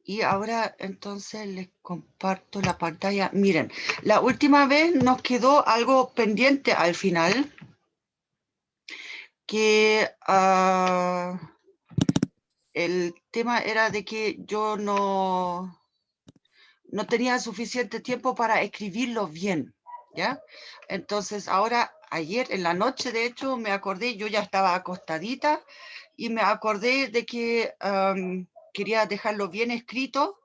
Y ahora entonces les comparto la pantalla. Miren, la última vez nos quedó algo pendiente al final, que el tema era de que yo no tenía suficiente tiempo para escribirlo bien, ¿ya? Entonces ahora, ayer en la noche, de hecho, me acordé, yo ya estaba acostadita y me acordé de que quería dejarlo bien escrito,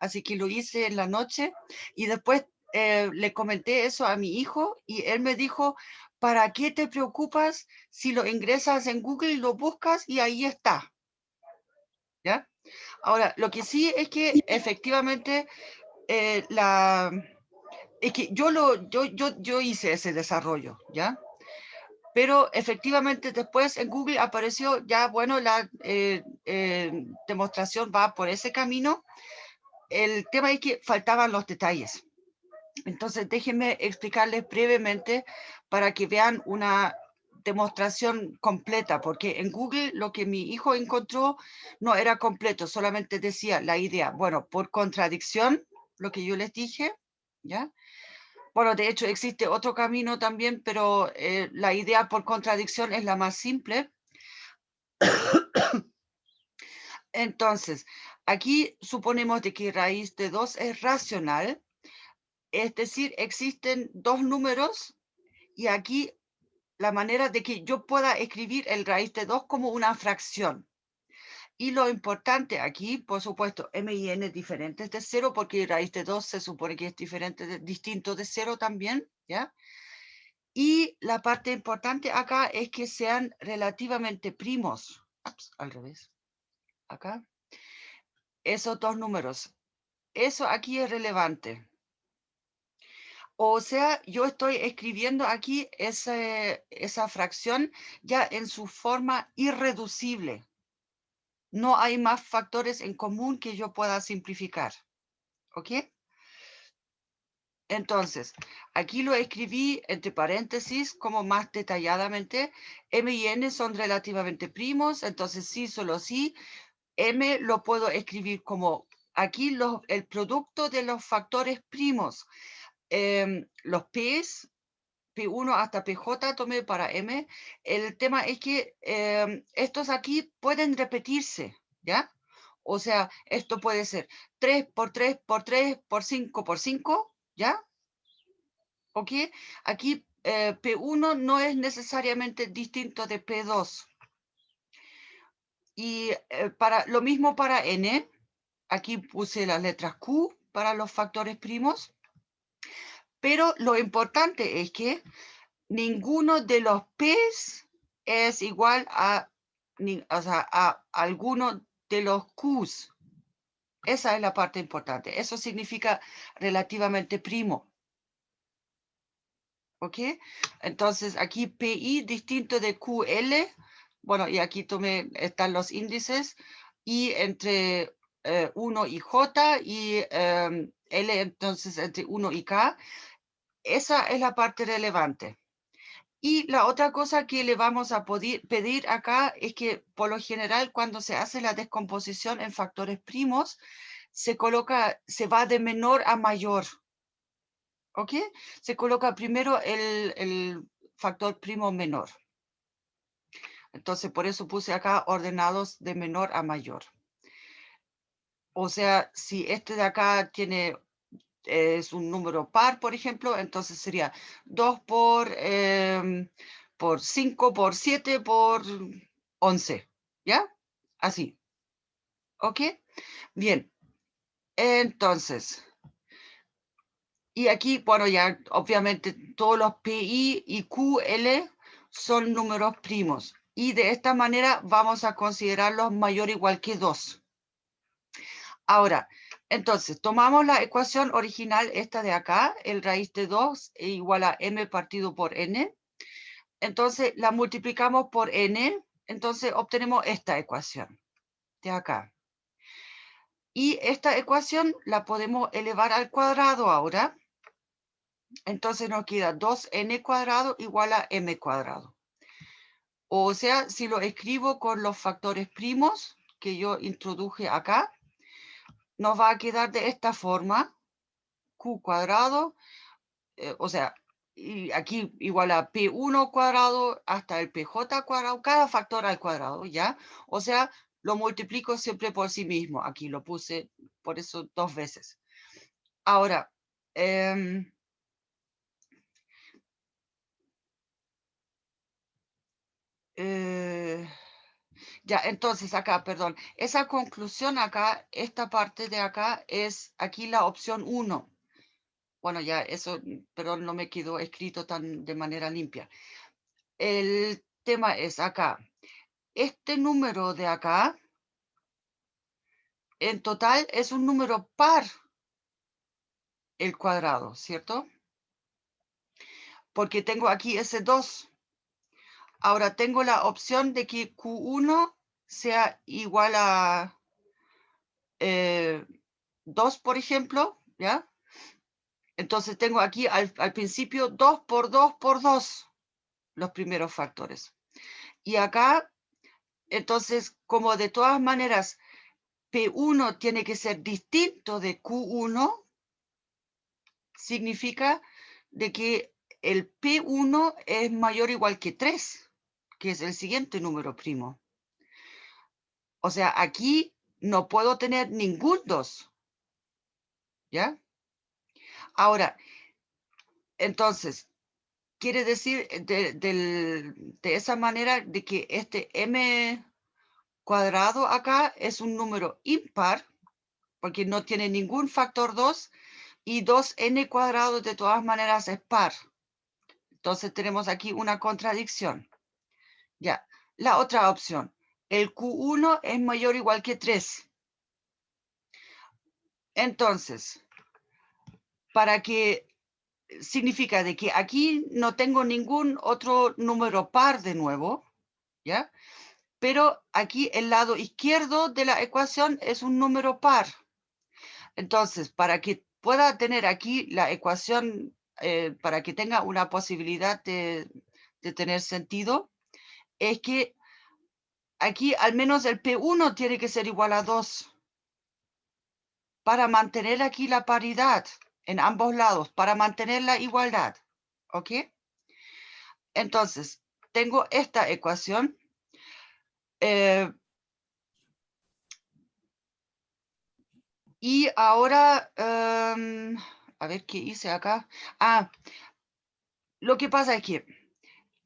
así que lo hice en la noche y después le comenté eso a mi hijo y él me dijo, ¿para qué te preocupas si lo ingresas en Google y lo buscas y ahí está? ¿Ya? Ahora, lo que sí es que efectivamente es que yo hice ese desarrollo, ¿ya? Pero efectivamente después en Google apareció ya, bueno, la demostración va por ese camino. El tema es que faltaban los detalles. Entonces, déjenme explicarles brevemente para que vean una demostración completa, porque en Google lo que mi hijo encontró no era completo, solamente decía la idea. Bueno, por contradicción, lo que yo les dije, ¿ya? Bueno, de hecho existe otro camino también, pero la idea por contradicción es la más simple. Entonces, aquí suponemos de que raíz de 2 es racional, es decir, existen dos números y aquí la manera de que yo pueda escribir el raíz de 2 como una fracción. Y lo importante aquí, por supuesto, m y n diferentes de 0, porque raíz de 2 se supone que es diferente, distinto de 0 también, ¿ya? Y la parte importante acá es que sean relativamente primos. Ups, al revés. Acá. Esos dos números. Eso aquí es relevante. O sea, yo estoy escribiendo aquí esa fracción ya en su forma irreducible. No hay más factores en común que yo pueda simplificar. ¿Ok? Entonces, aquí lo escribí entre paréntesis como más detalladamente. M y N son relativamente primos, entonces sí, solo sí. M lo puedo escribir como aquí el producto de los factores primos. Los P's, P1 hasta PJ tomé para M. El tema es que estos aquí pueden repetirse, ¿ya? O sea, esto puede ser 3 por 3 por 3 por 5, ¿ya? ¿Ok? Aquí P1 no es necesariamente distinto de P2. Y lo mismo para N. Aquí puse las letras Q para los factores primos. Pero lo importante es que ninguno de los P's es igual a alguno de los Q's. Esa es la parte importante. Eso significa relativamente primo. ¿Ok? Entonces, aquí PI distinto de QL. Bueno, y aquí están los índices. Y entre 1 y J y L, entonces entre 1 y K. Esa es la parte relevante. Y la otra cosa que le vamos a pedir acá es que, por lo general, cuando se hace la descomposición en factores primos, se va de menor a mayor. ¿Ok? Se coloca primero el factor primo menor. Entonces, por eso puse acá ordenados de menor a mayor. O sea, si este de acá es un número par, por ejemplo, entonces sería 2 por 5 por 7 por 11, ¿ya? Así, ¿ok? Bien, entonces, y aquí, bueno, ya obviamente todos los PI y QL son números primos. Y de esta manera vamos a considerarlos mayor o igual que 2. Ahora, entonces, tomamos la ecuación original, esta de acá, el raíz de 2 es igual a m partido por n. Entonces, la multiplicamos por n, entonces obtenemos esta ecuación de acá. Y esta ecuación la podemos elevar al cuadrado ahora. Entonces nos queda 2n cuadrado igual a m cuadrado. O sea, si lo escribo con los factores primos que yo introduje acá, nos va a quedar de esta forma, Q cuadrado, o sea, y aquí igual a P1 cuadrado hasta el PJ cuadrado, cada factor al cuadrado, ¿ya? O sea, lo multiplico siempre por sí mismo. Aquí lo puse por eso 2 veces. Ahora, ya, entonces acá, perdón, esa conclusión acá, esta parte de acá es aquí la opción 1. Bueno, ya eso, perdón, no me quedó escrito tan de manera limpia. El tema es acá. Este número de acá, en total, es un número par el cuadrado, ¿cierto? Porque tengo aquí ese 2. Ahora tengo la opción de que Q1 sea igual a 2, por ejemplo, ¿ya? Entonces tengo aquí al principio 2 por 2 por 2 los primeros factores. Y acá, entonces, como de todas maneras P1 tiene que ser distinto de Q1, significa de que el P1 es mayor o igual que 3, que es el siguiente número primo. O sea, aquí no puedo tener ningún 2. ¿Ya? Ahora, entonces, quiere decir de esa manera de que este m cuadrado acá es un número impar, porque no tiene ningún factor 2, y 2n cuadrado de todas maneras es par. Entonces tenemos aquí una contradicción. Ya, la otra opción, el Q1 es mayor o igual que 3. Entonces, para que significa de que aquí no tengo ningún otro número par de nuevo, ¿ya? Pero aquí el lado izquierdo de la ecuación es un número par. Entonces, para que pueda tener aquí la ecuación, para que tenga una posibilidad de tener sentido, es que aquí al menos el P1 tiene que ser igual a 2 para mantener aquí la paridad en ambos lados, para mantener la igualdad. ¿Ok? Entonces, tengo esta ecuación. Y ahora, a ver qué hice acá. Ah, lo que pasa es que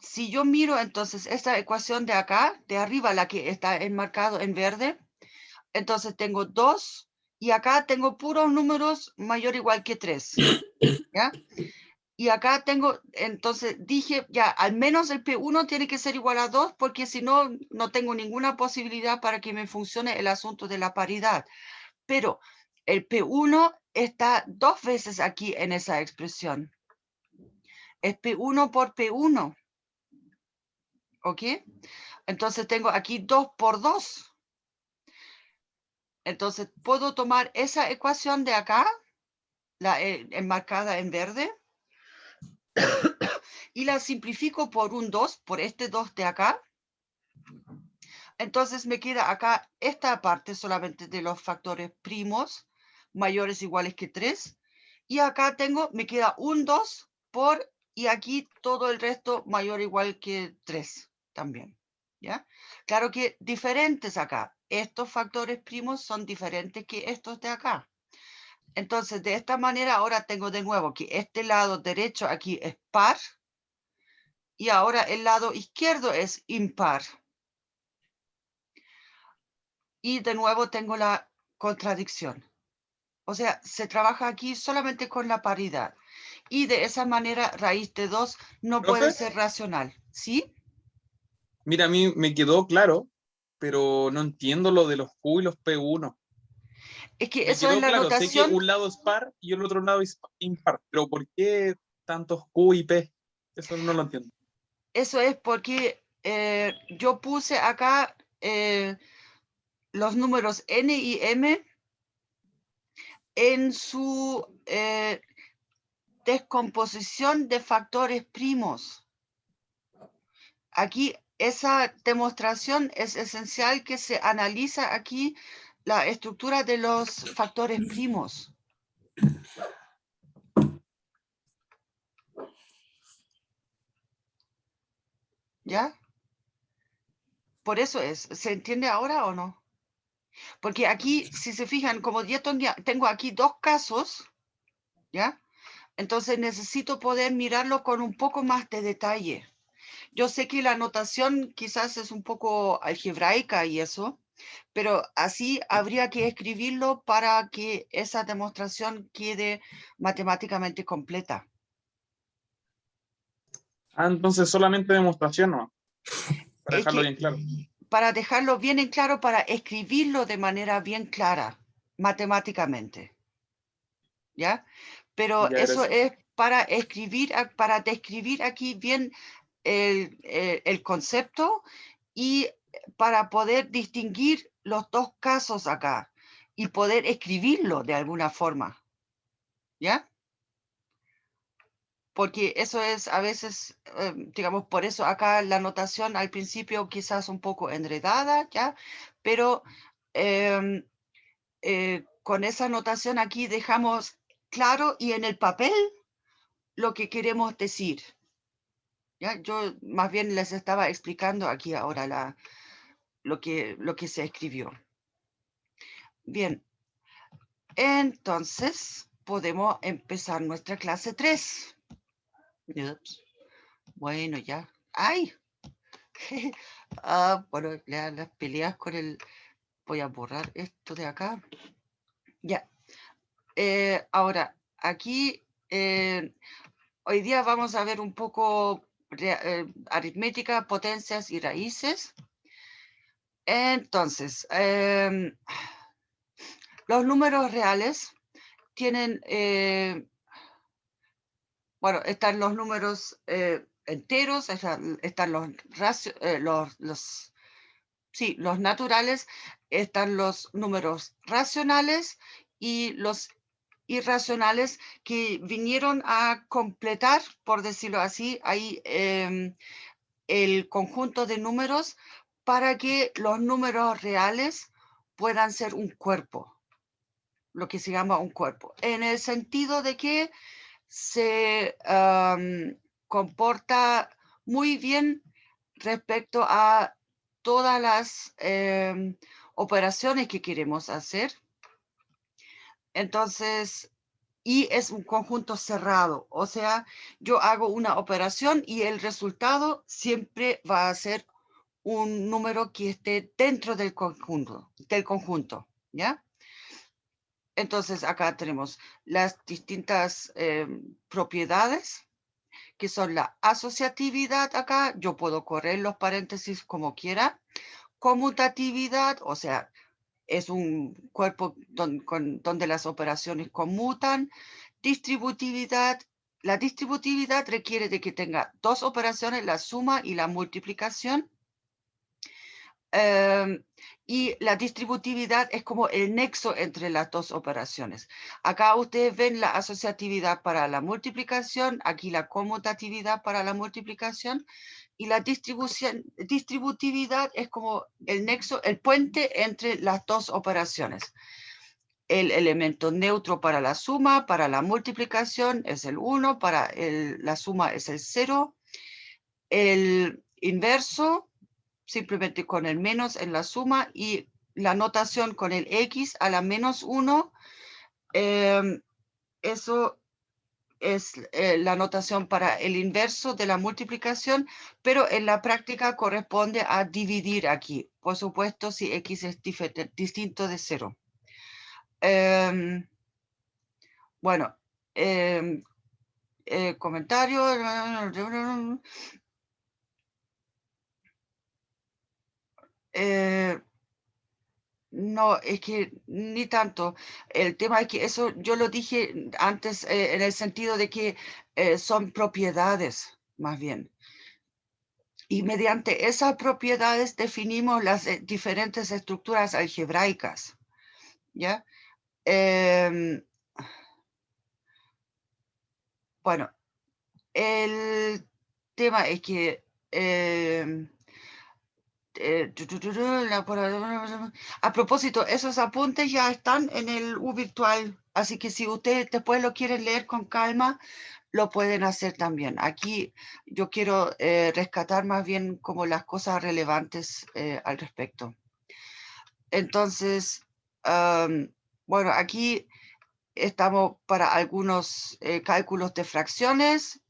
si yo miro entonces esta ecuación de acá, de arriba, la que está enmarcado en verde, entonces tengo 2 y acá tengo puros números mayor o igual que 3. ¿Ya? Y acá tengo, entonces dije, ya, al menos el P1 tiene que ser igual a 2 porque si no, no tengo ninguna posibilidad para que me funcione el asunto de la paridad. Pero el P1 está 2 veces aquí en esa expresión. Es P1 por P1. ¿Ok? Entonces tengo aquí 2 por 2. Entonces puedo tomar esa ecuación de acá, la enmarcada en verde, y la simplifico por un 2, por este 2 de acá. Entonces me queda acá esta parte solamente de los factores primos mayores o iguales que 3. Y acá me queda un 2 por, y aquí todo el resto mayor o igual que 3 también. ¿Ya? Claro que diferentes acá. Estos factores primos son diferentes que estos de acá. Entonces, de esta manera ahora tengo de nuevo que este lado derecho aquí es par y ahora el lado izquierdo es impar. Y de nuevo tengo la contradicción. O sea, se trabaja aquí solamente con la paridad. Y de esa manera, raíz de 2 no puede ¿Profe? ser racional. ¿Sí? Mira, a mí me quedó claro, pero no entiendo lo de los Q y los P1. Es que Me eso es quedó la claro, sé que notación. un lado es par y el otro lado es impar, pero ¿por qué tantos Q y P? Eso no lo entiendo. Eso es porque yo puse acá los números n y m en su descomposición de factores primos. Aquí esa demostración es esencial que se analiza aquí la estructura de los factores primos. ¿Ya? Por eso es. ¿Se entiende ahora o no? Porque aquí, si se fijan, como yo tengo aquí dos casos, ¿ya? Entonces necesito poder mirarlo con un poco más de detalle. Yo sé que la notación quizás es un poco algebraica y eso, pero así habría que escribirlo para que esa demostración quede matemáticamente completa. Entonces solamente demostración, ¿no? Para Es dejarlo que bien claro. para dejarlo bien en claro, para escribirlo de manera bien clara, matemáticamente, ¿ya? Pero Ya, eso gracias. es para escribir, para describir aquí bien el concepto y para poder distinguir los dos casos acá y poder escribirlo de alguna forma, ¿ya? Porque eso es a veces, digamos, por eso acá la notación al principio quizás un poco enredada, ¿ya? Pero em, con esa notación aquí dejamos claro y en el papel lo que queremos decir, ¿ya? Yo más bien les estaba explicando aquí ahora lo que se escribió. Bien, entonces podemos empezar nuestra clase 3. Ups. Bueno, ya. ¡Ay! Bueno, las peleas con el... Voy a borrar esto de acá. Ya. Ahora, aquí, hoy día vamos a ver un poco aritmética, potencias y raíces. Entonces, los números reales tienen, bueno, están los números enteros, están los naturales, están los números racionales y los irracionales que vinieron a completar, por decirlo así, ahí el conjunto de números para que los números reales puedan ser un cuerpo, lo que se llama un cuerpo, en el sentido de que se comporta muy bien respecto a todas las operaciones que queremos hacer. Entonces, y es un conjunto cerrado, o sea, yo hago una operación y el resultado siempre va a ser un número que esté dentro del conjunto, ¿ya? Entonces, acá tenemos las distintas propiedades, que son la asociatividad acá, yo puedo correr los paréntesis como quiera, conmutatividad, o sea, es un cuerpo donde las operaciones conmutan, distributividad. La distributividad requiere de que tenga dos operaciones, la suma y la multiplicación. Y la distributividad es como el nexo entre las dos operaciones. Acá ustedes ven la asociatividad para la multiplicación, aquí la conmutatividad para la multiplicación, y la distributividad es como el nexo, el puente entre las dos operaciones. El elemento neutro para la suma, para la multiplicación es el 1, para la suma es el 0. El inverso simplemente con el menos en la suma y la notación con el x a la menos 1, eso es la notación para el inverso de la multiplicación, pero en la práctica corresponde a dividir aquí, por supuesto, si x es distinto de 0. Bueno, comentario. No, es que ni tanto. El tema es que eso yo lo dije antes en el sentido de que son propiedades, más bien. Y mediante esas propiedades definimos las diferentes estructuras algebraicas, ¿ya? Em, bueno, el tema es que A propósito, esos apuntes ya están en el U virtual, así que si ustedes después lo quieren leer con calma, lo pueden hacer también. Aquí yo quiero rescatar más bien como las cosas relevantes al respecto. Entonces, bueno, aquí estamos para algunos cálculos de fracciones,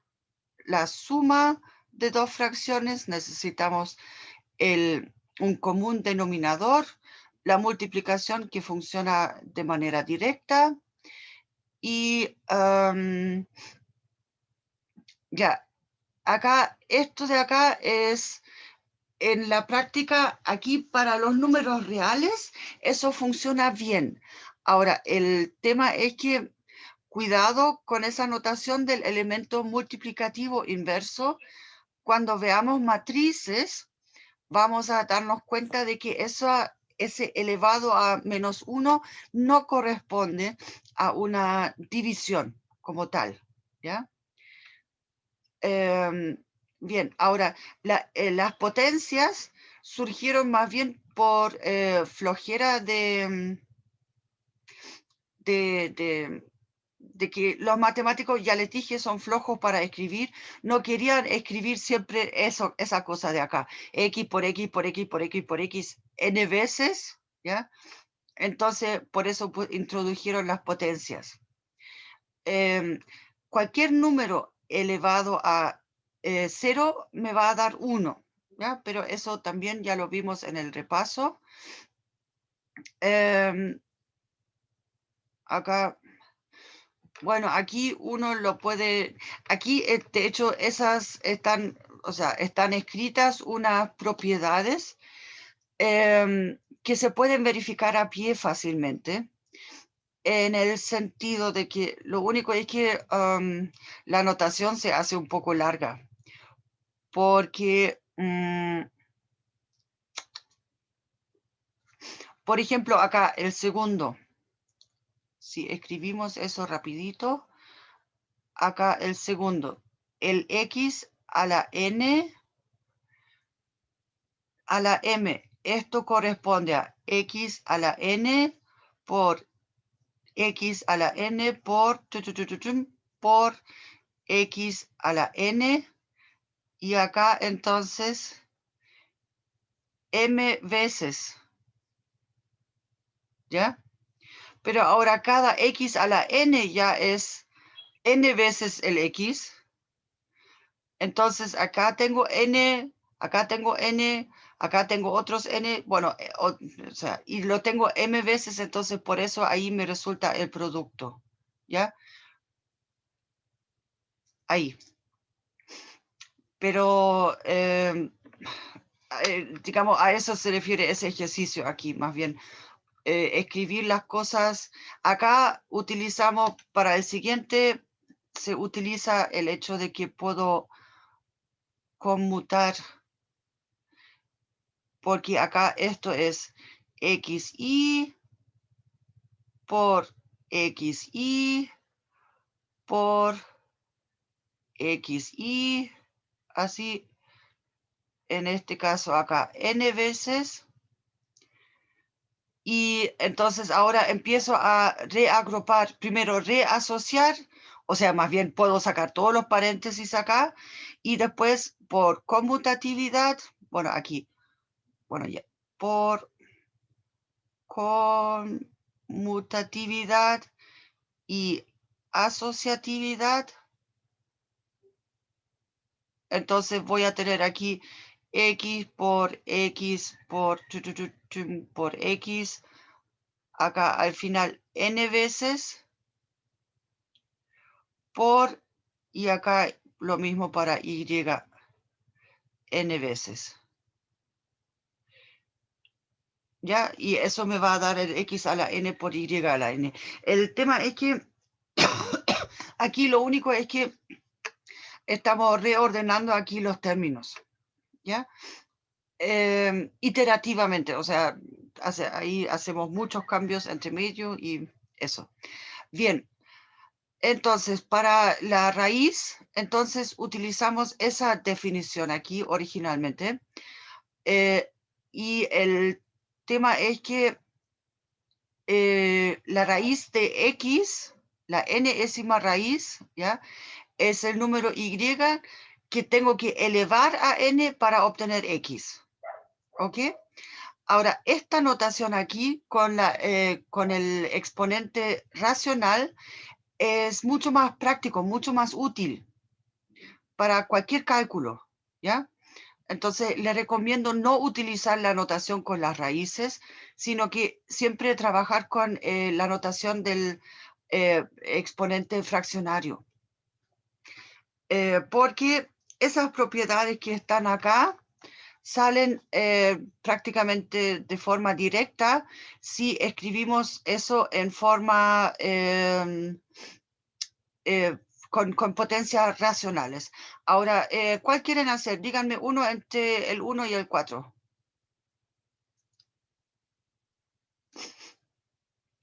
la suma de dos fracciones, necesitamos un común denominador, la multiplicación que funciona de manera directa y ya, acá, esto de acá es en la práctica, aquí para los números reales, eso funciona bien. Ahora, el tema es que cuidado con esa notación del elemento multiplicativo inverso. Cuando veamos matrices, vamos a darnos cuenta de que ese elevado a -1 no corresponde a una división como tal, ¿ya? Bien, ahora, las potencias surgieron más bien por flojera de que los matemáticos, ya les dije, son flojos para escribir, no querían escribir siempre esa cosa de acá, x por x por x por x por x n veces, ¿ya? Entonces, por eso introdujeron las potencias. Cualquier número elevado a 0 me va a dar 1, ¿ya? Pero eso también ya lo vimos en el repaso. Acá, bueno, aquí uno lo puede, aquí de hecho esas están, o sea, están escritas unas propiedades que se pueden verificar a pie fácilmente, en el sentido de que lo único es que la notación se hace un poco larga, porque, por ejemplo, acá el segundo, si escribimos eso rapidito, acá el segundo, el x a la n a la m, esto corresponde a x a la n por x a la n por x a la n, y acá entonces m veces, ¿ya? Pero ahora cada x a la n ya es n veces el x. Entonces acá tengo n, acá tengo n, acá tengo otros n, bueno, o sea, y lo tengo m veces, entonces por eso ahí me resulta el producto, ¿ya? Ahí. Pero, digamos, a eso se refiere ese ejercicio aquí, más bien. Escribir las cosas. Acá utilizamos, para el siguiente, se utiliza el hecho de que puedo conmutar, porque acá esto es xy por xy por xy, así, en este caso acá n veces. Y entonces ahora empiezo a reagrupar, primero reasociar, o sea, más bien puedo sacar todos los paréntesis acá, y después por conmutatividad, bueno, aquí, bueno, ya, por conmutatividad y asociatividad, entonces voy a tener aquí x por x por x, acá al final n veces, por, y acá lo mismo para y n veces. ¿Ya? Y eso me va a dar el x a la n por y a la n. El tema es que aquí lo único es que estamos reordenando aquí los términos, ¿ya? Iterativamente, o sea, ahí hacemos muchos cambios entre medio y eso. Bien, entonces para la raíz, entonces utilizamos esa definición aquí originalmente. Y el tema es que la raíz de x, la n-ésima raíz, ¿ya? Es el número y que tengo que elevar a n para obtener x. ¿Ok? Ahora, esta notación aquí con el exponente racional es mucho más práctico, mucho más útil para cualquier cálculo, ¿ya? Entonces, le recomiendo no utilizar la notación con las raíces, sino que siempre trabajar con la notación del exponente fraccionario. Porque esas propiedades que están acá salen prácticamente de forma directa si escribimos eso en forma con potencias racionales. Ahora, ¿cuál quieren hacer? Díganme uno entre el 1 y el 4.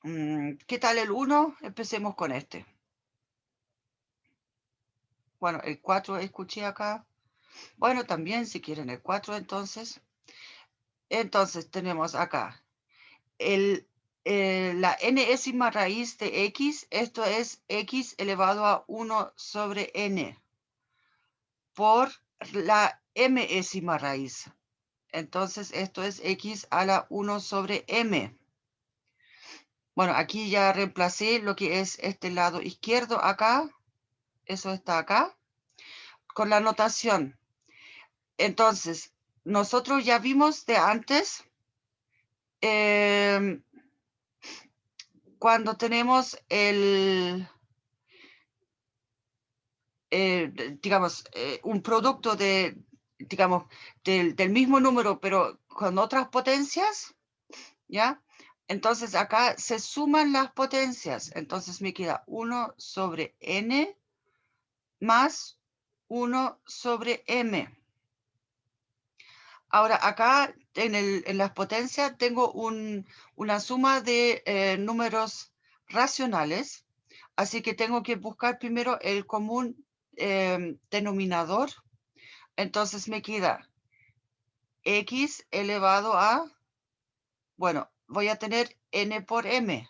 ¿Qué tal el 1? Empecemos con este. Bueno, el 4 escuché acá. Bueno, también si quieren el 4 entonces. Entonces tenemos acá la n-ésima raíz de x. Esto es x elevado a 1 sobre n por la m-ésima raíz. Entonces esto es x a la 1 sobre m. Bueno, aquí ya reemplacé lo que es este lado izquierdo acá. Eso está acá. Con la notación. Entonces, nosotros ya vimos de antes cuando tenemos digamos, un producto digamos, del mismo número, pero con otras potencias, ¿ya? Entonces acá se suman las potencias. Entonces me queda 1 sobre n más 1 sobre m. Ahora acá en las potencias tengo una suma de números racionales, así que tengo que buscar primero el común denominador. Entonces me queda x elevado a, bueno, voy a tener n por m.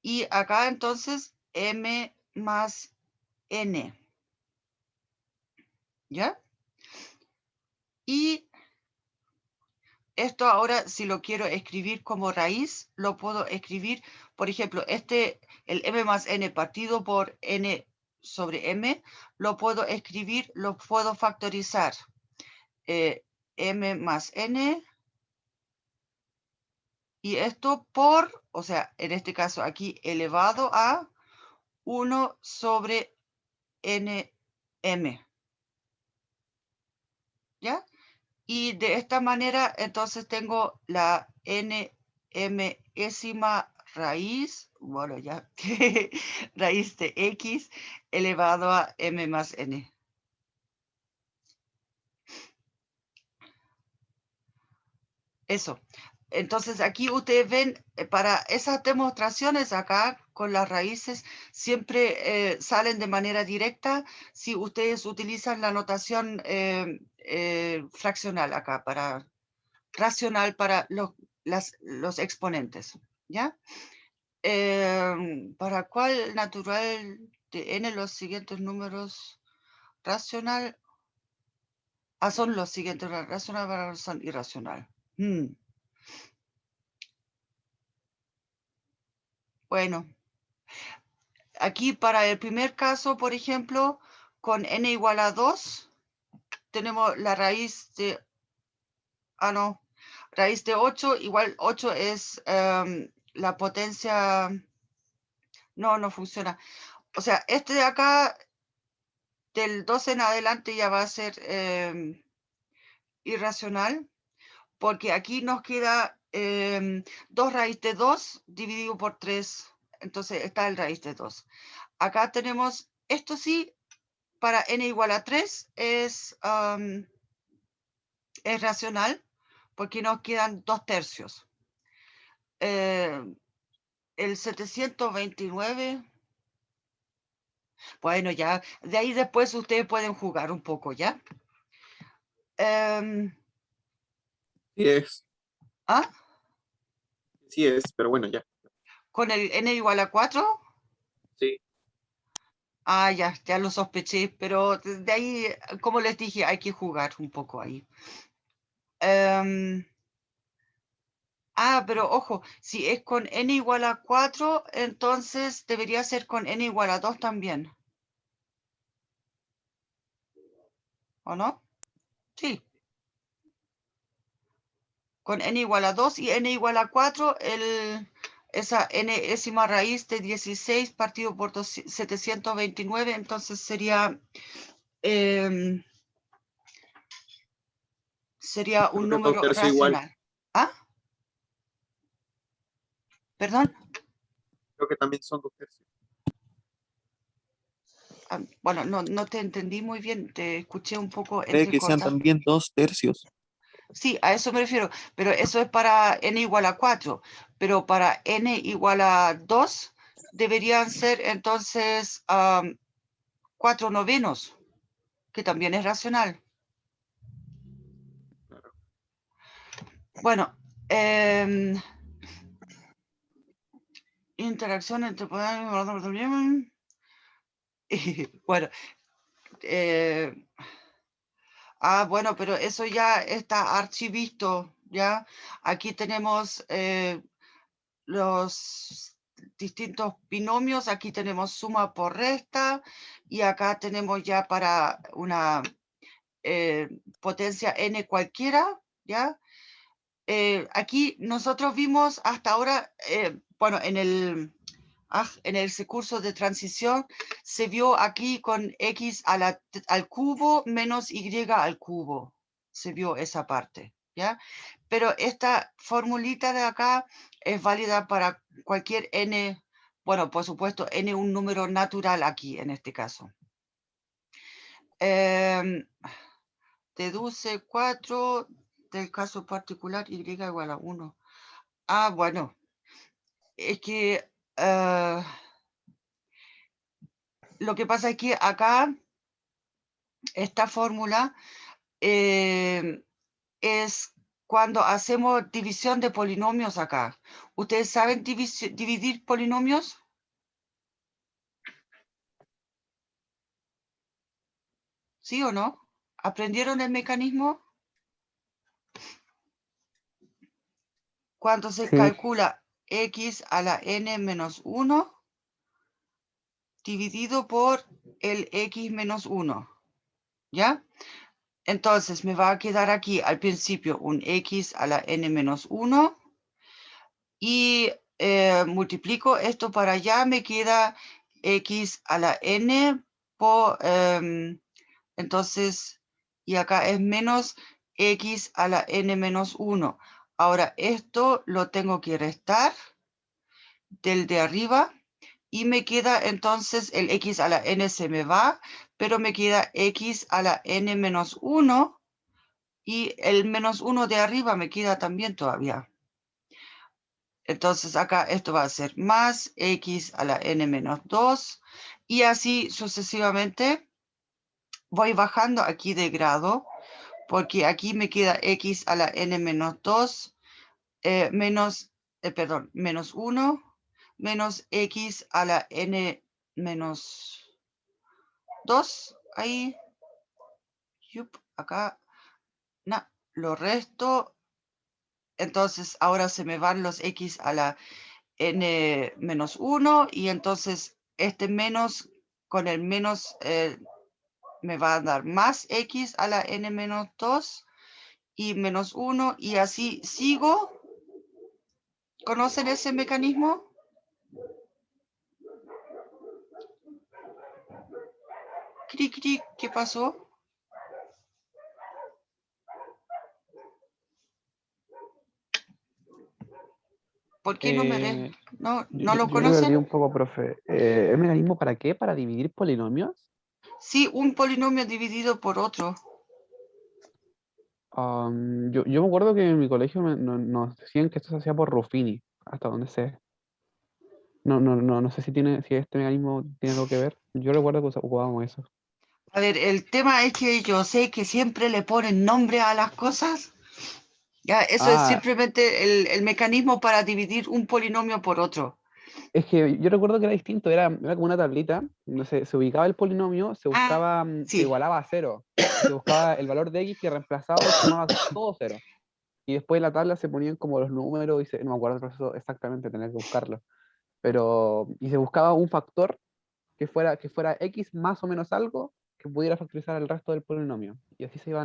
Y acá entonces m más n. ¿Ya? Y esto ahora, si lo quiero escribir como raíz, lo puedo escribir, por ejemplo, el m más n partido por n sobre m, lo puedo escribir, lo puedo factorizar. M más n, y esto por, o sea, en este caso aquí, elevado a 1 sobre nm. ¿Ya? Y de esta manera, entonces tengo la nmésima raíz, bueno, ya, raíz de x elevado a m más n. Eso. Entonces aquí ustedes ven, para esas demostraciones acá con las raíces, siempre salen de manera directa si ustedes utilizan la notación fraccional acá, racional para los exponentes, ¿ya? ¿Para cuál natural de n los siguientes números racional? Son los siguientes, racional, para razón irracional. Bueno, aquí para el primer caso, por ejemplo, con n igual a 2, tenemos la raíz de, no, raíz de 8, igual 8 es la potencia, no funciona. O sea, este de acá, del 2 en adelante ya va a ser irracional, porque aquí nos queda 2 raíz de 2 dividido por 3, entonces está el raíz de 2. Acá tenemos, esto sí, para n igual a 3 es racional, porque nos quedan 2/3. El 729, bueno, ya, de ahí después ustedes pueden jugar un poco, ¿ya? Sí es, ¿Ah? sí es, pero bueno, ya. ¿Con el n igual a 4? Sí. Ah, ya lo sospeché, pero de ahí, como les dije, hay que jugar un poco ahí. Pero ojo, si es con n igual a 4, entonces debería ser con n igual a 2 también. ¿O no? Sí. Con n igual a 2 y n igual a 4, esa n-ésima raíz de 16 partido por 729, entonces sería Creo un que es 2 número tercios igual. racional. ¿Ah? ¿Perdón? Creo que también son 2 tercios. Bueno, no te entendí muy bien, te escuché un poco Puede que sean entrecortado. también 2 tercios. Sí, a eso me refiero, pero eso es para n igual a 4, pero para n igual a 2 deberían ser entonces 4 novenos, que también es racional. Claro. Bueno, interacción entre poder también. Bueno, bueno, pero eso ya está archivisto, ¿ya? Aquí tenemos los distintos binomios, aquí tenemos suma por resta, y acá tenemos ya para una potencia n cualquiera, ¿ya? Aquí nosotros vimos hasta ahora, bueno, en el curso de transición se vio aquí con x al cubo menos y al cubo. Se vio esa parte, ¿ya? Pero esta formulita de acá es válida para cualquier n, bueno, por supuesto, n un número natural aquí en este caso. Deduce 4 del caso particular y igual a 1. Bueno, es que lo que pasa es que acá esta fórmula es cuando hacemos división de polinomios acá. ¿Ustedes saben dividir polinomios? ¿Sí o no? ¿Aprendieron el mecanismo? Cuando se Sí, calcula x a la n menos 1 dividido por el x menos 1, ¿ya? Entonces me va a quedar aquí al principio un x a la n menos 1 y multiplico esto para allá, me queda x a la n por, entonces, y acá es menos x a la n menos 1. Ahora esto lo tengo que restar del de arriba y me queda entonces el x a la n se me va, pero me queda x a la n menos 1 y el menos 1 de arriba me queda también todavía. Entonces acá esto va a ser más x a la n menos 2 y así sucesivamente voy bajando aquí de grado porque aquí me queda x a la n menos 2 menos 1 menos x a la n menos 2. Ahí, acá, lo resto. Entonces ahora se me van los x a la n menos 1 y entonces este menos con el menos me va a dar más x a la n menos 2 y menos 1 y así sigo. ¿Conocen ese mecanismo? Cric, cric, ¿qué pasó? ¿Por qué no me no lo yo me perdí conocen? un poco, profe. ¿El mecanismo para qué? ¿Para dividir polinomios? Sí, un polinomio dividido por otro. Yo me acuerdo que en mi colegio nos decían que esto se hacía por Ruffini, hasta donde sé. No sé si este mecanismo tiene algo que ver. Yo recuerdo que ocupábamos eso. A ver, el tema es que yo sé que siempre le ponen nombre a las cosas. Ya, eso es Ah, simplemente el mecanismo para dividir un polinomio por otro. es que yo recuerdo que era distinto, era como una tablita, donde se ubicaba el polinomio, se Ah, buscaba, se sí. igualaba a cero, y se buscaba el valor de x que reemplazaba y sumaba todo cero. Y después en la tabla se ponían como los números, no me acuerdo el proceso exactamente, tenía que buscarlo. Pero, y se buscaba un factor que fuera x más o menos algo que pudiera factorizar el resto del polinomio. Y así se A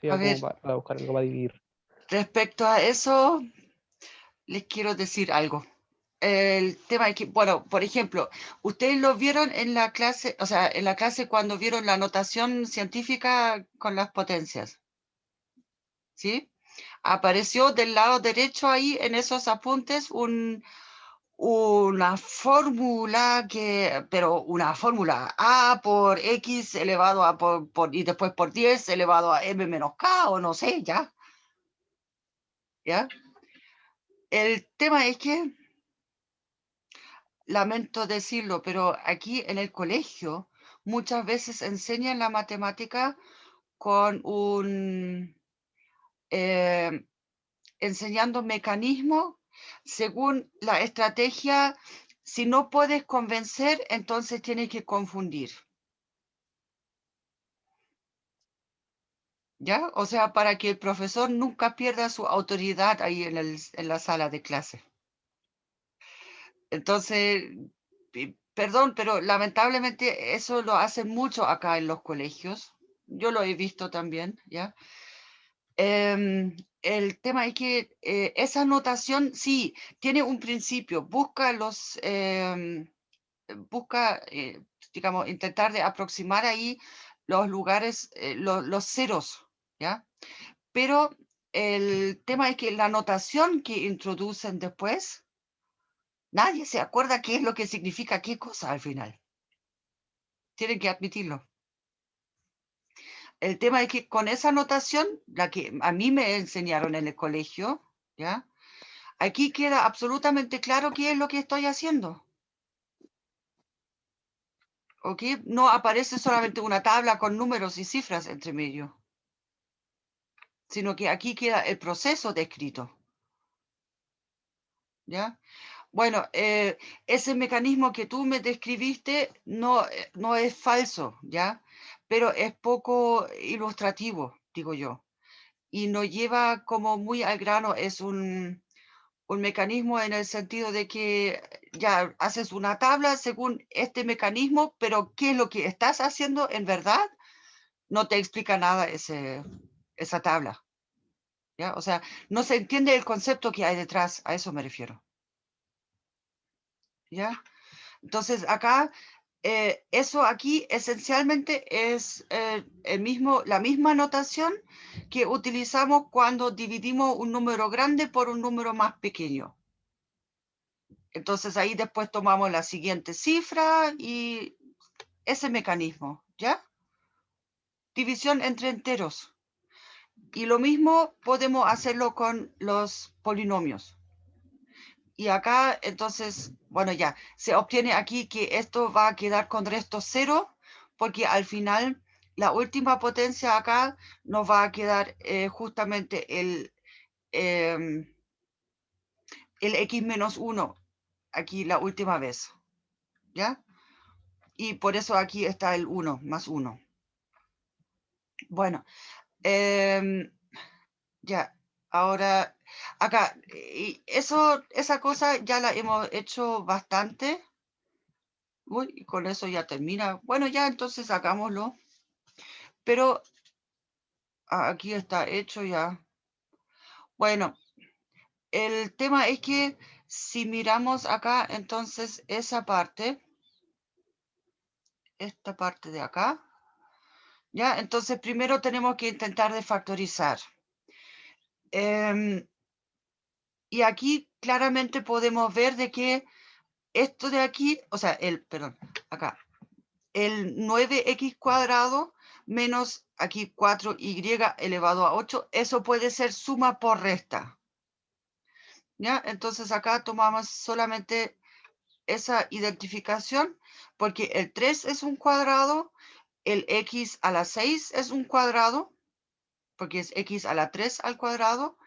iba como ver, para buscar algo para dividir. respecto a eso, les quiero decir algo. El tema es que, bueno, por ejemplo, ustedes lo vieron en la clase, o sea, en la clase cuando vieron la notación científica con las potencias, ¿sí? Apareció del lado derecho ahí en esos apuntes una fórmula pero una fórmula A por X elevado a y después por 10 elevado a M menos K o no sé, ¿ya? El tema es que, lamento decirlo, pero aquí en el colegio muchas veces enseñan la matemática con enseñando mecanismos según la estrategia. Si no puedes convencer, entonces tienes que confundir. ¿Ya? O sea, para que el profesor nunca pierda su autoridad ahí en la sala de clase. Entonces, perdón, pero lamentablemente eso lo hacen mucho acá en los colegios. Yo lo he visto también, ¿ya? El tema es que esa notación sí tiene un principio, busca, digamos, intentar de aproximar ahí los lugares, los ceros, ¿ya? Pero el tema es que la notación que introducen después, nadie se acuerda qué es lo que significa qué cosa al final. Tienen que admitirlo. El tema es que con esa notación, la que a mí me enseñaron en el colegio, ¿ya? Aquí queda absolutamente claro qué es lo que estoy haciendo. ¿Ok? No aparece solamente una tabla con números y cifras entre medio, sino que aquí queda el proceso descrito. ¿Ya? Bueno, ese mecanismo que tú me describiste no es falso, ¿ya? Pero es poco ilustrativo, digo yo. Y no lleva como muy al grano, es un mecanismo en el sentido de que ya haces una tabla según este mecanismo, pero qué es lo que estás haciendo en verdad, no te explica nada esa tabla, ¿ya? O sea, no se entiende el concepto que hay detrás, a eso me refiero, ¿ya? Entonces, acá, eso aquí esencialmente es la misma notación que utilizamos cuando dividimos un número grande por un número más pequeño. Entonces, ahí después tomamos la siguiente cifra y ese mecanismo, ¿ya? División entre enteros. Y lo mismo podemos hacerlo con los polinomios. Y acá, entonces, bueno, ya, se obtiene aquí que esto va a quedar con resto cero, porque al final la última potencia acá nos va a quedar justamente el x menos 1, aquí la última vez, ¿ya? Y por eso aquí está el 1, más 1. Bueno, ya, ahora, acá, y esa cosa ya la hemos hecho bastante. Uy, y con eso ya termina. Bueno, ya entonces sacámoslo. Pero aquí está hecho ya. Bueno, el tema es que si miramos acá, entonces esa parte, esta parte de acá, ya, entonces primero tenemos que intentar de factorizar. Y aquí claramente podemos ver de que esto de aquí, o sea, perdón, acá, el 9x cuadrado menos aquí 4y elevado a 8, eso puede ser suma por resta. ¿Ya? Entonces acá tomamos solamente esa identificación porque el 3 es un cuadrado, el x a la 6 es un cuadrado, porque es x a la 3 al cuadrado,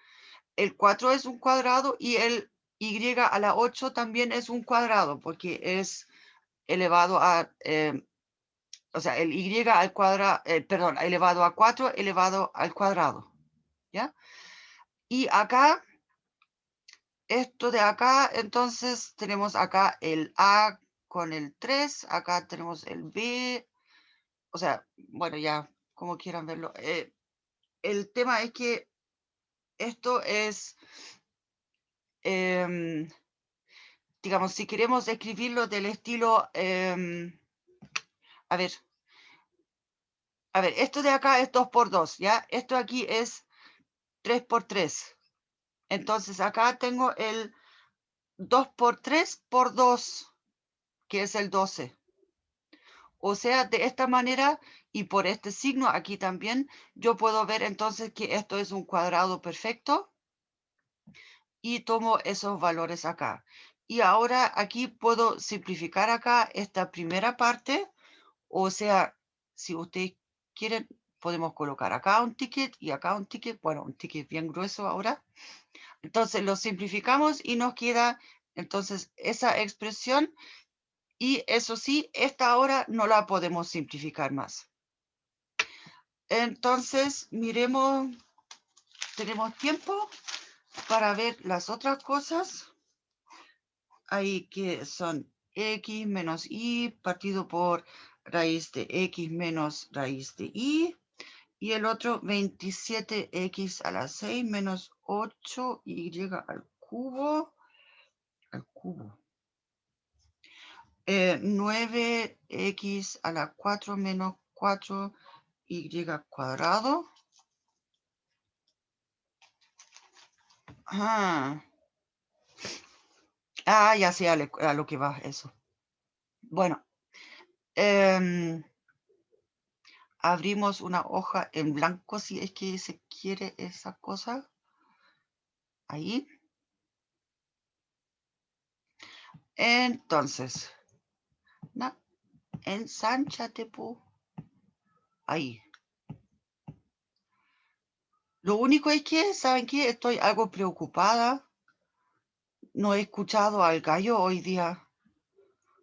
el 4 es un cuadrado y el y a la 8 también es un cuadrado, porque es elevado a, o sea, el y al cuadrado, perdón, elevado a 4 elevado al cuadrado, ¿ya? Y acá, esto de acá, entonces tenemos acá el A con el 3, acá tenemos el B, o sea, bueno, ya, como quieran verlo. El tema es que esto es, digamos, si queremos escribirlo del estilo, a ver, esto de acá es 2 por 2, ¿ya? Esto aquí es 3 por 3. Entonces acá tengo el 2 por 3 por 2, que es el 12. O sea, de esta manera y por este signo aquí también, yo puedo ver entonces que esto es un cuadrado perfecto y tomo esos valores acá. Y ahora aquí puedo simplificar acá esta primera parte. O sea, si ustedes quieren, podemos colocar acá un ticket y acá un ticket. Bueno, un ticket bien grueso ahora. Entonces lo simplificamos y nos queda entonces esa expresión. Y eso sí, esta ahora no la podemos simplificar más. Entonces, miremos, tenemos tiempo para ver las otras cosas. Ahí que son x menos y partido por raíz de x menos raíz de y. Y el otro 27x a la 6 menos 8y al cubo. 9x a la 4 menos 4y cuadrado. Ya sé a lo que va eso. Bueno, abrimos una hoja en blanco si es que se quiere esa cosa. Ahí. Entonces, ensánchate, po. Ahí. Lo único es que, ¿saben qué? Estoy algo preocupada. No he escuchado al gallo hoy día.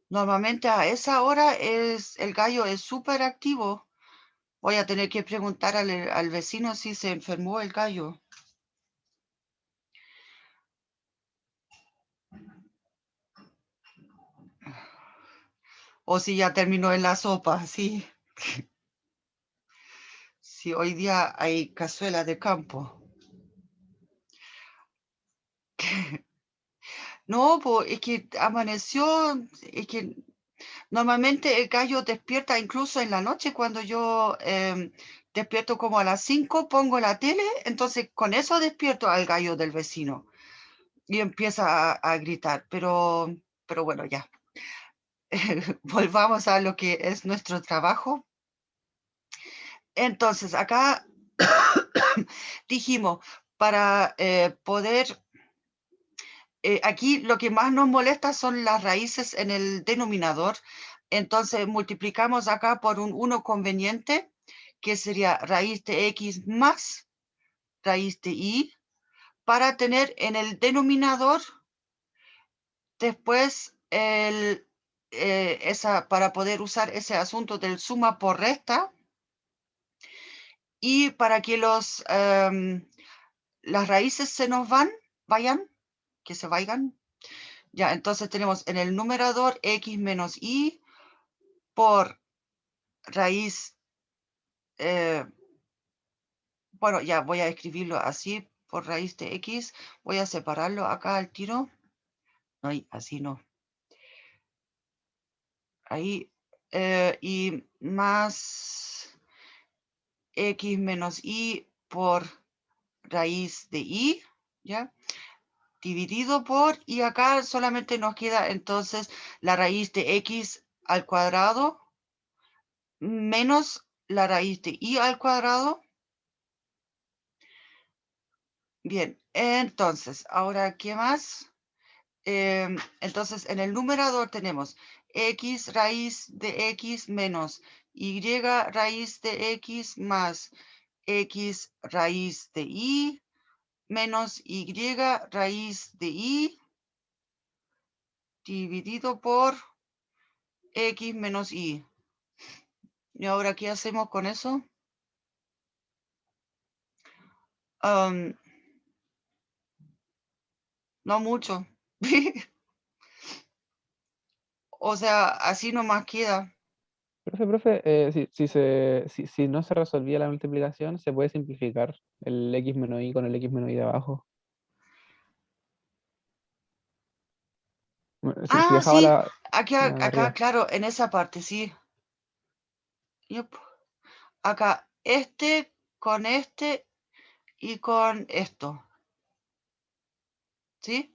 Normalmente a esa hora el gallo es súper activo. Voy a tener que preguntar al vecino si se enfermó el gallo. O si ya terminó en la sopa, sí. Sí, hoy día hay cazuela de campo. No, pues es que amaneció, es que normalmente el gallo despierta incluso en la noche cuando yo despierto como a las 5, pongo la tele, entonces con eso despierto al gallo del vecino y empieza a gritar, pero bueno, ya. Volvamos a lo que es nuestro trabajo. Entonces, acá dijimos, para poder, aquí lo que más nos molesta son las raíces en el denominador. Entonces, multiplicamos acá por un 1 conveniente, que sería raíz de x más raíz de y, para tener en el denominador después para poder usar ese asunto del suma por resta. Y para que las raíces se nos vayan, que se vayan. Ya, entonces tenemos en el numerador x menos y por raíz, bueno, ya voy a escribirlo así, por raíz de x. Voy a separarlo acá al tiro. No, así no. Ahí, y más x menos y por raíz de y, ¿ya? Dividido por, y acá solamente nos queda entonces la raíz de x al cuadrado menos la raíz de y al cuadrado. Bien, entonces, ahora, ¿qué más? Entonces, en el numerador tenemos x raíz de x menos y raíz de x más x raíz de y menos y raíz de y dividido por x menos y. ¿Y ahora qué hacemos con eso? No mucho. O sea, así nomás queda. Profe, si no se resolvía la multiplicación, se puede simplificar el x menos y con el x menos y de abajo. Si Ah, dejaba sí, la de acá, arriba. claro, en esa parte, sí. Yup. Acá, con este y con esto. ¿Sí?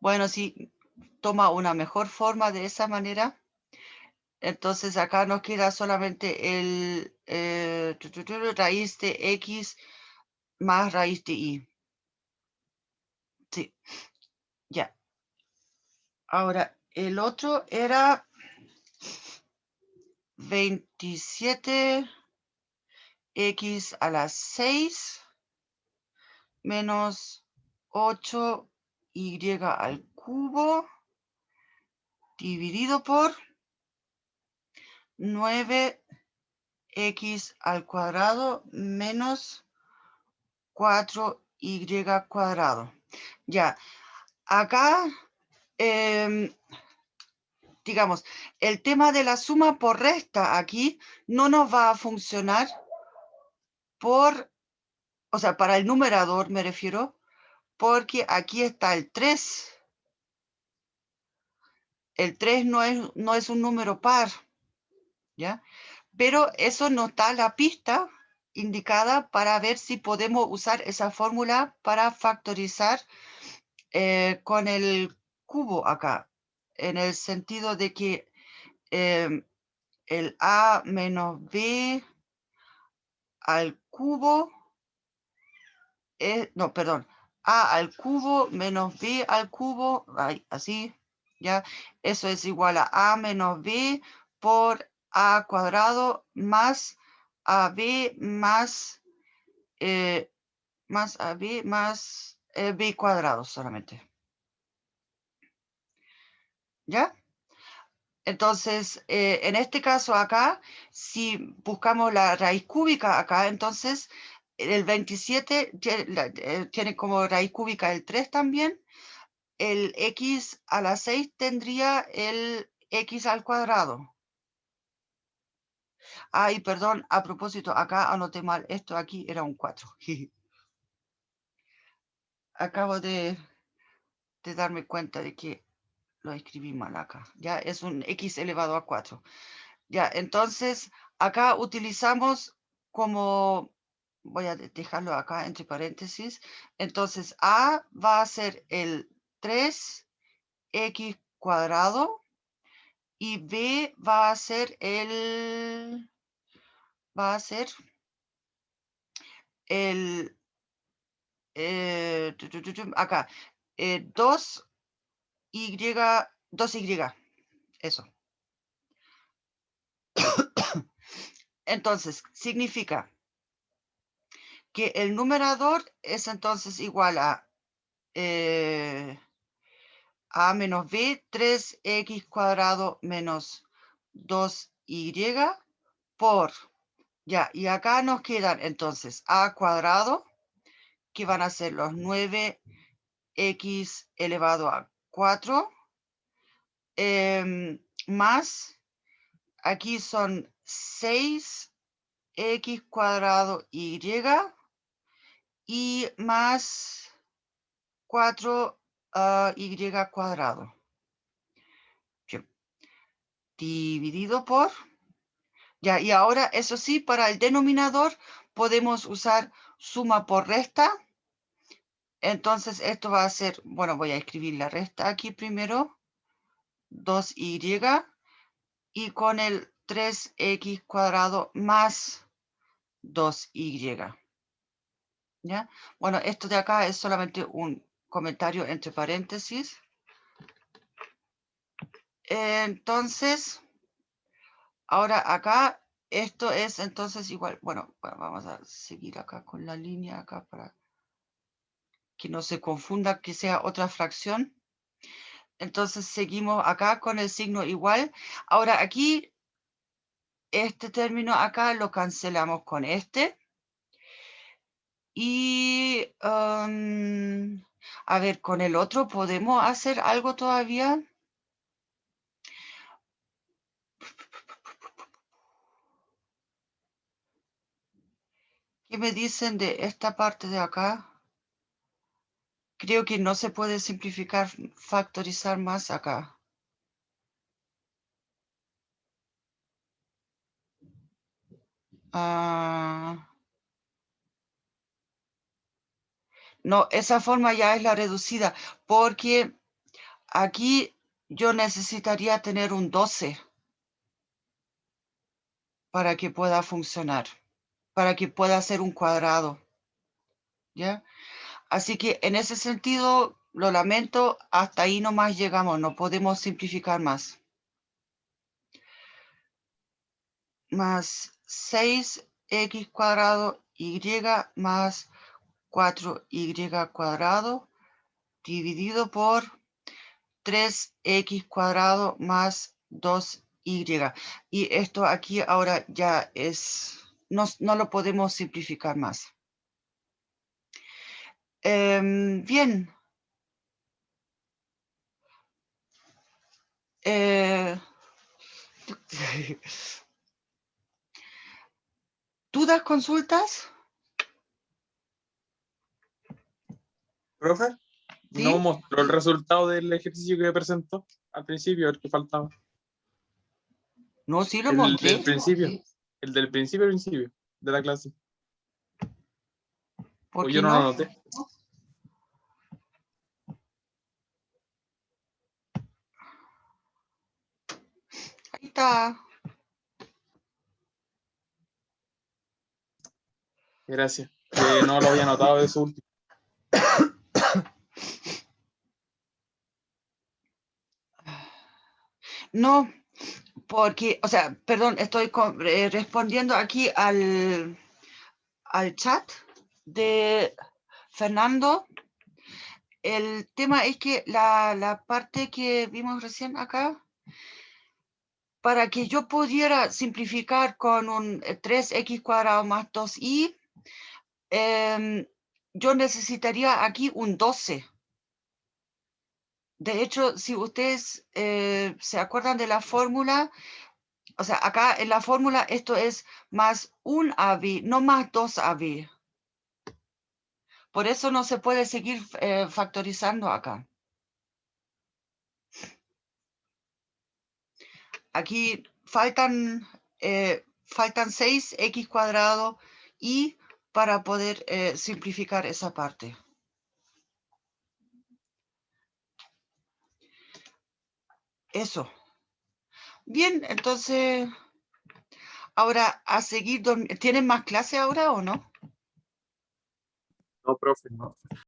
Bueno, si toma una mejor forma de esa manera, entonces acá nos queda solamente el raíz de x más raíz de y. Sí, ya. Ahora, el otro era 27x a la 6 menos 8y al cubo dividido por 9x al cuadrado menos 4y cuadrado. Ya, acá, digamos, el tema de la suma por resta aquí no nos va a funcionar o sea, para el numerador me refiero, porque aquí está el 3. El 3 no es un número par, ¿ya? Pero eso nos da la pista indicada para ver si podemos usar esa fórmula para factorizar con el cubo acá, en el sentido de que el a menos b al cubo, no, perdón, a al cubo menos b al cubo, así, ¿ya? Eso es igual a menos b por a cuadrado más ab más, más ab más b cuadrado solamente. ¿Ya? Entonces, en este caso acá, si buscamos la raíz cúbica acá, entonces el 27 tiene como raíz cúbica el 3 también. El x a la 6 tendría el x al cuadrado. Ay, perdón, a propósito, acá anoté mal. Esto aquí era un 4. Acabo de darme cuenta de que lo escribí mal acá. Ya es un x elevado a 4. Ya, entonces acá utilizamos como, voy a dejarlo acá entre paréntesis, entonces a va a ser el 3x cuadrado y b va a ser el, acá, 2y, eso. Entonces, significa que el numerador es entonces igual a a menos b, 3x cuadrado menos 2y por, ya, y acá nos quedan entonces a cuadrado, que van a ser los 9x elevado a 4, más, aquí son 6x cuadrado y más 4y cuadrado. Bien. Dividido por, ya, y ahora eso sí, para el denominador podemos usar suma por resta. Entonces esto va a ser, bueno, voy a escribir la resta aquí primero, 2y, y con el 3x cuadrado más 2y. ¿Ya? Bueno, esto de acá es solamente un comentario entre paréntesis. Entonces, ahora acá, esto es entonces igual, bueno, vamos a seguir acá con la línea acá para que no se confunda que sea otra fracción. Entonces seguimos acá con el signo igual. Ahora aquí, este término acá lo cancelamos con este. Y a ver, con el otro podemos hacer algo todavía. ¿Qué me dicen de esta parte de acá? Creo que no se puede simplificar, factorizar más acá. No, esa forma ya es la reducida, porque aquí yo necesitaría tener un 12 para que pueda funcionar, para que pueda ser un cuadrado. ¿Ya? Así que en ese sentido, lo lamento, hasta ahí nomás llegamos, no podemos simplificar más. Más 6x cuadrado y más 4y cuadrado dividido por 3x cuadrado más 2y. Y esto aquí ahora ya es, no lo podemos simplificar más. Bien. ¿Dudas, consultas? Profe, ¿Sí? no mostró el resultado del ejercicio que me presentó al principio, el que faltaba. No, sí lo El mostré. del principio. El del principio de la clase. ¿Por O qué yo no lo no? noté. Ahí está. Gracias. Que no lo había notado de su último. No, porque, o sea, perdón, estoy respondiendo aquí al chat de Fernando. El tema es que la parte que vimos recién acá, para que yo pudiera simplificar con un 3x cuadrado más 2y, yo necesitaría aquí un 12. De hecho, si ustedes se acuerdan de la fórmula, o sea, acá en la fórmula esto es más un AB, no más 2AB. Por eso no se puede seguir factorizando acá. Aquí faltan 6x cuadrado y para poder simplificar esa parte. Eso. Bien, entonces, ahora a seguir. ¿Tienen más clase ahora o no? No, profe, no.